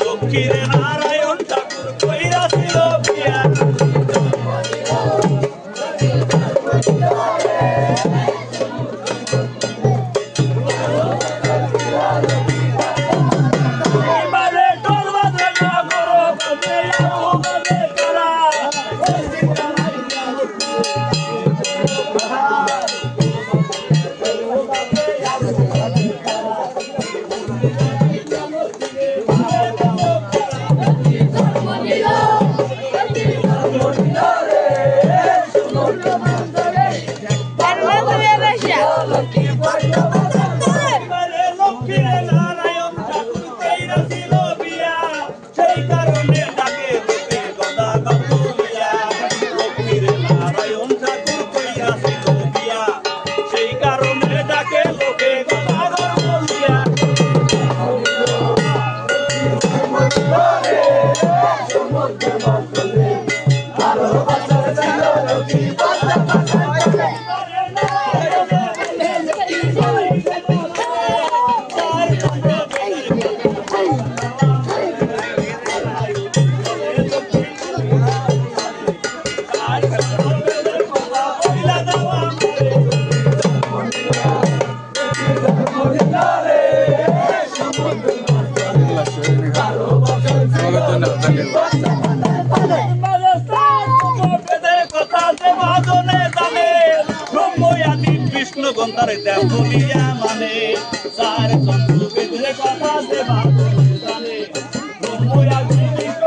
লক্ষ্মীরে নারায়ণ ঠাকুর কইরা ছিল বিয়া এবারে টোল বাজে নগর বাজে আলো বাজে কারা লক্ষ্মীরে নারায়ণ ঠাকুর কইরা ছিল বিয়া সেই কারণে ডাকে লোকে গদা গাবুলিয়া লক্ষ্মীরে নারায়ণ ঠাকুর কইরা ছিল বিয়া সেই কারণে ডাকে লোকে গদা গাবুলিয়া গন্তারে দেবলিয়া মানে সারে চন্দ্র বেদরে কথা দেবা জানে ব্রহ্ময়া কৃষ্ণ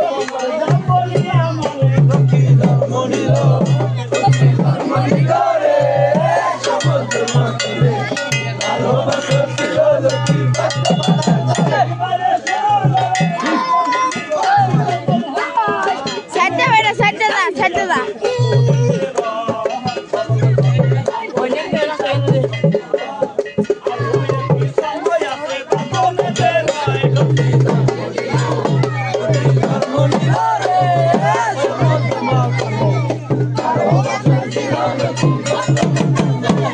দেবলিয়া মানে লক্ষ্মী ধর্মনিল ধর্মনিলে সমুদ্র মধ্যে ভালোবাসা ছিল লক্ষ্মী সাইডে দা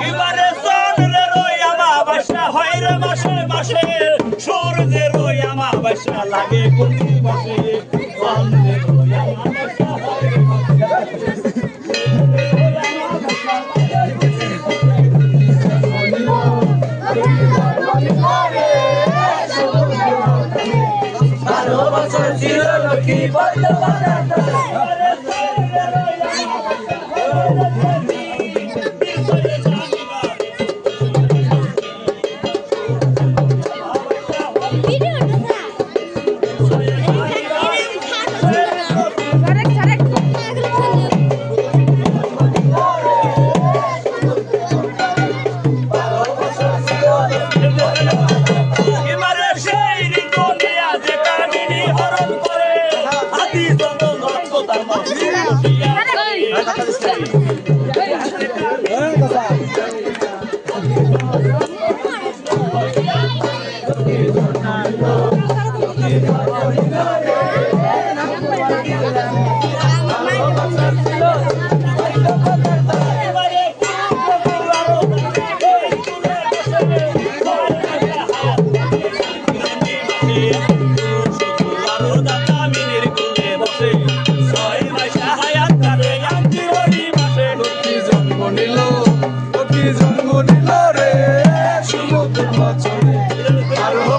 এবারে চন্দ্রে রইয়া বাসা হয় রে মাসে মাসে সূর্যে রইয়া বাসা লাগে কোনি বাসে চন্দ্রে রইয়া বাসা হয় রে ভালোবাসা ছিল লক্ষ্মী বর্তমানে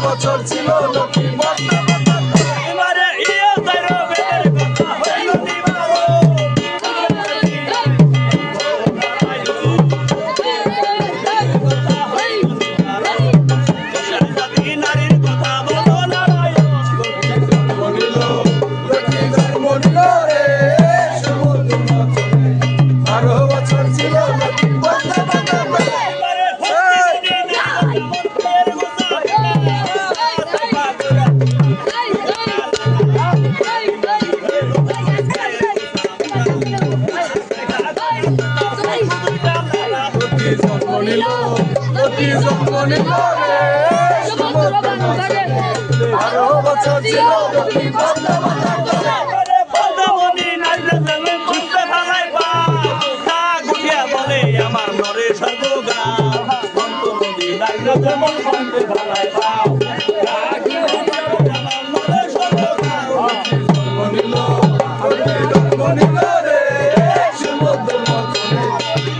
বছর ছিল লক্ষ্মী এবারে ইয়ে তাইরো বেদের কথা হইল দিবারো কথা হইল দিবারো শান্তি নারীর কথা বলো নারায়ণ বলিল লক্ষ্মী জন্মনিল রে সমুদ্র মথনে 12 বছর ছিল লক্ষ্মী জন্মনিল রে সমুদ্র মথনে 12 বছর ছিল লক্ষ্মী যেমন সঙ্গে ভালাই পাও কাকি আমার মনে সর্বকাল মনিল মনিল রে সমুদ্র মথনে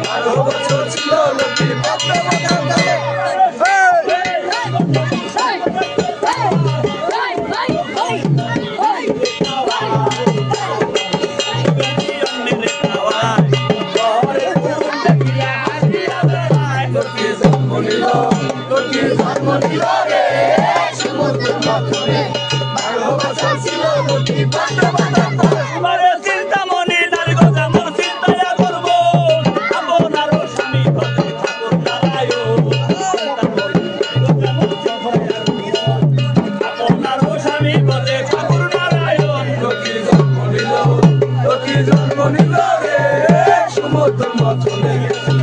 12 বছর ছিল লক্ষ্মী পদ্মা বাঁধার তলে মনিল রে সমুদ্র মথনে 12 বছর ছিল লক্ষ্মী পদ্মা বাঁধার তলে আমারে চিন্তামণি নারী গো যেমন চিন্তায়া করব আপনারও স্বামী ভজে ঠাকুর নারায়ণ আপনারও স্বামী ভজে ঠাকুর নারায়ণ লক্ষ্মী জন্ম নিল রে সমুদ্র মথনে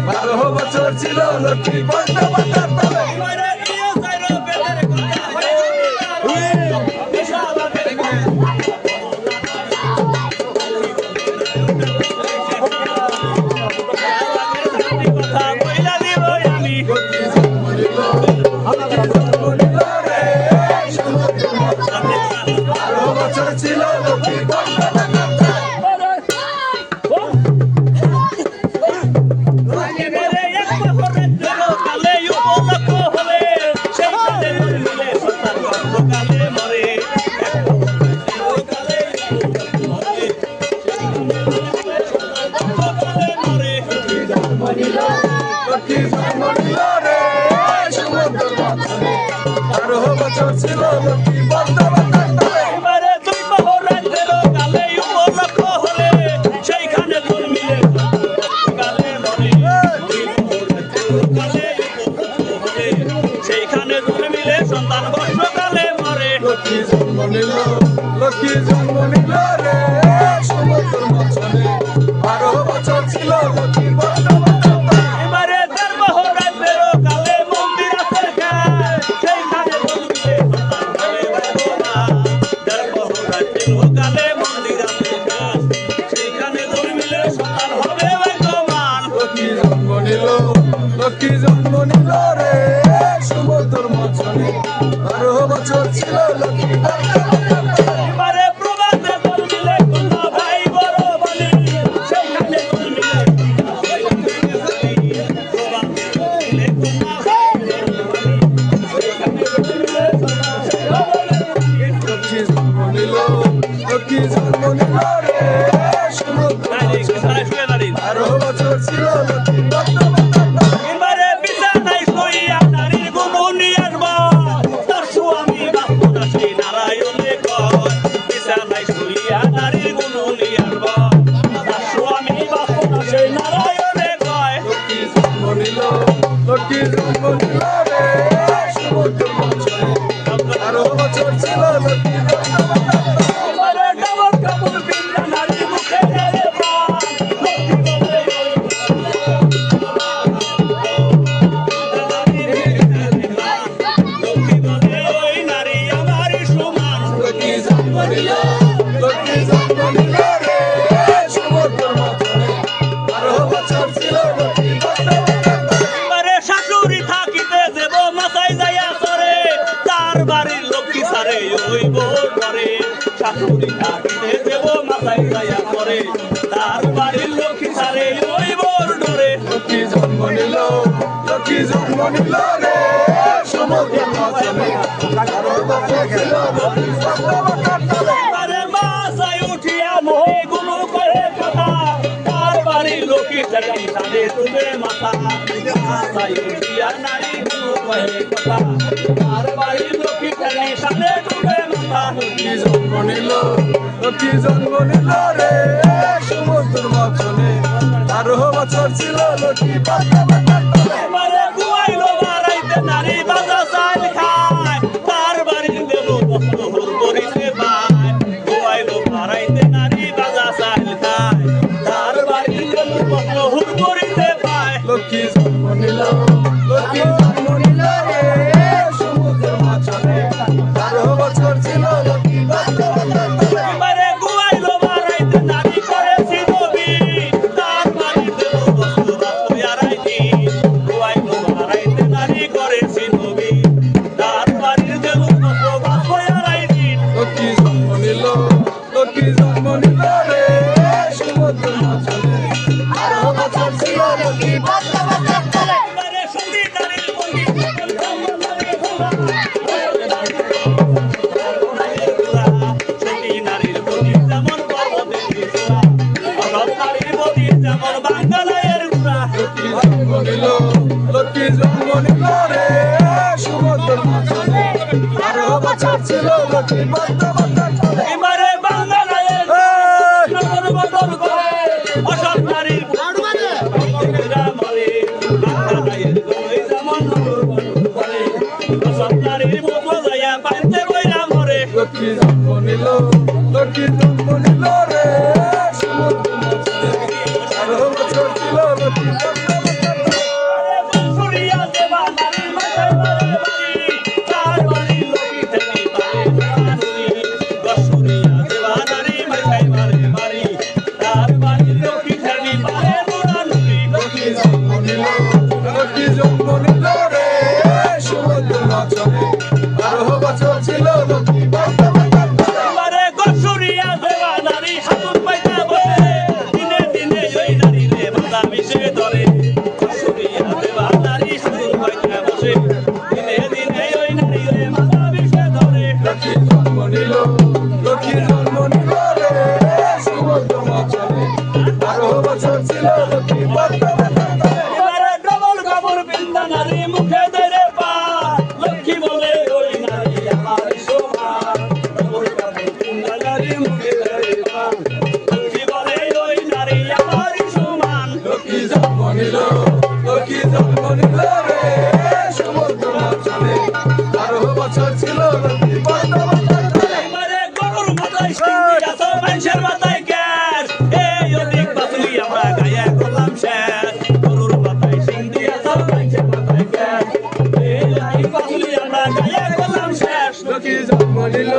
12 বছর ছিল লক্ষ্মী পদ্মা বাঁধার তলে আমারে ইয়ে যাইরো বেদের কথা হয়ে বিশালাদের কথা কইলা দিব আমি লক্ষ্মী জন্ম নিল রে সমুদ্র মথনে 12 বছর ছিল লক্ষ্মী পদ্মা বাঁধার তলে এবারে এক বছরের জন্য কালে উপলক্ষ হলে সেই কালে মিলে সন্তান গর্ভকালে মরে কালে মরে লক্ষ্মী জন্ম নিল রে সমুদ্র মথনে 12 বছর ছিল লক্ষ্মী পদ্মা বাঁধার তলে এবারে দুই বহরাজের কালে উপলক্ষ হলে সেইখানে জন্মিলে কালে মরে কালে হলে সেইখানে জন্মিলে সন্তান বর্ষকালে মরে লক্ষ্মী জন্ম নিল রে সমুদ্র মথনে 12 বছর ছিল লক্ষ্মী পদ্মা বাঁধার তলে এবারে তার বহরাজের কালে মন্দির আছে সেইখানে জন্মিলে সন্তান হয়ে বাবা তার বহরাজের কালে মন্দির আছে সেইখানে জন্মিলে সন্তান হবে ভাগ্যবান লক্ষ্মী জন্ম নিল রে সমুদ্র মথনে 12 বছর ছিল লক্ষ্মী পদ্মা বাঁধার তলে এবারে প্রবাদে জন্মিলে কন্যা ভাই বড় বলি সেইখানে জন্মিলে প্রবাদে জন্মিলে কন্যা ভাই বড় বলি সেইখানে জন্মিলে লক্ষ্মী জন্ম নিল রে সমুদ্র মথনে 12 বছর ছিল লক্ষ্মী পদ্মা বাঁধার তলে এবারে বিছানায় শুইয়া নারীর গুণ নিয়ে আসবা তার স্বামী বাপুরা সেই নারায়ণে কয় বিছানায় শুইয়া নারীর গুণ নিয়ে আসবা তার স্বামী বাপুরা সেই নারায়ণে কয় লক্ষ্মী জন্ম নিল রে সমুদ্র মথনে 12 বছর ছিল লক্ষ্মী পদ্মা বাঁধার তলে এবারে ডাবল কাপড় পিন্না নারী মুখে ঢেলে পান লক্ষ্মী বলে লক্ষ্মী বলে ওই নারী আমার সমান লক্ষ্মী জন্ম নিল রে সমুদ্র মথনে 12 বছর ছিল লক্ষ্মী পদ্মা বাঁধার তলে এবারে শাশুড়ি থাকিতে দেব মাথায় যাইয়া চরে তার বাড়ির লক্ষ্মী সারে ওই বোর করে শাশুড়ি থাকিতে দেব মাথায় যাইয়া চরে তার বাড়ির লক্ষ্মী সারে ওই বোর ডরে লক্ষ্মী জন্ম নিল রে সমুদ্র মথনে 12 বছর ছিল লক্ষ্মী পদ্মা বাঁধার তলে এবারে মাথায় উঠিয়া মহে গুলো করে কথা তার বাড়ির লক্ষ্মী সারে সারে তুলে মাথা মাথায় উঠিয়া নারী গুলো করে কথা তার বাড়ির লক্ষ্মী সারে সারে তুলে মাথা লক্ষ্মী জন্ম নিল রে সমুদ্র মথনে 12 বছর ছিল লক্ষ্মী পদ্মা বাঁধার তলে এবারে গুয়াইলো বাড়াইতে নারী বাজা চাল খায় তার বাড়ির দেব বস্ত্র হুর করিতে পায় গুয়াইলো বাড়াইতে নারী বাজা চাল খায় তার বাড়ির দেব বস্ত্র হুর করিতে পায় লক্ষ্মী জন্ম নিল রে সমুদ্র মথনে 12 বছর ছিল লক্ষ্মী পদ্মা বাঁধার তলে এবারে গুয়াইলো বাড়াইতে নারী করেছি নবী তার বাড়ির দেব বস্ত্র বাস্তু আড়াইতি লক্ষ্মী জন্ম নিল রে সমুদ্র মাঝে বারো বছর ছিল লক্ষ্মী পদ্মা পদ্মা চলে এবারে সতী নারীর প্রতি সতী নারীর প্রতি যেমন পর্বতের চূড়া, অসৎ নারীর প্রতি যেমন বাঙ্গালয়ের গুড়া। লক্ষ্মী জন্ম নিল রে সমুদ্র মাঝে বারো বছর ছিল লক্ষ্মী পদ্মা পদ্মা চলে এবারে বাঙ্গালয়ের নগর বদল করে অসৎ নারীর প্রতিরা মরে, বাঙ্গালয়ের গরুই যেমন নগর বদল করে, অসৎ নারীর মতো যাইয়া পাইতে বইরা মরে। লক্ষ্মী জন্ম নিল রে সমুদ্র মাঝে বারো বছর ছিল লক্ষ্মী পদ্মা পদ্মা চলে সুরিয়া দেবা নারীর মাথায় মারে বাড়ি, তার বাড়ির লোকই থেকে পারে বাড়ি। সুরিয়া দেবা নারীর মাথায় মারে বাড়ি, তার বাড়ির লোকই থেকে পারে নুরানুরি। লক্ষ্মী জন্ম নিল রে সমুদ্র মাঝে বারো বছর ছিল লক্ষ্মী পদ্মা পদ্মা চলে এবারে গসুরিয়া দেবা নারী হাতুর পাইতা বসে, দিনে দিনে ওই নারীরে বাধা মিশে ধরে। গসুরিয়া দেবা নারী হাতুর পাইতা বসে, দিনে দিনে ওই নারীরে বাধা মিশে ধরে। লক্ষ্মী জন্ম নিল রে সমুদ্র মাঝে বারো বছর ছিল লক্ষ্মী পদ্মা পদ্মা চলে এবারে ডবল কাপড় পিন্দা নারী মুখে ধরে পা, লক্ষ্মী বলে ওই নারী আমার সমান। ডবল কাপড় পিন্দা নারী মুখে ধরে পা, লক্ষ্মী বলে ওই নারী আমার সমান। লক্ষ্মী জন্ম নিল রে সমুদ্র মাঝে বারো বছর ছিল লক্ষ্মী পদ্মা পদ্মা চলে এবারে গরুর মাথায় সিংহি আছো, মানুষের মাথায় গ্যাস, এই অধিক বাসুই আমরা গায়ে করলাম শেষ। গরুর মাথায় সিংহি আছো, মানুষের মাথায় গ্যাস, এই অধিক বাসুই আমরা গায়ে করলাম শেষ। লক্ষ্মী জন্ম নিল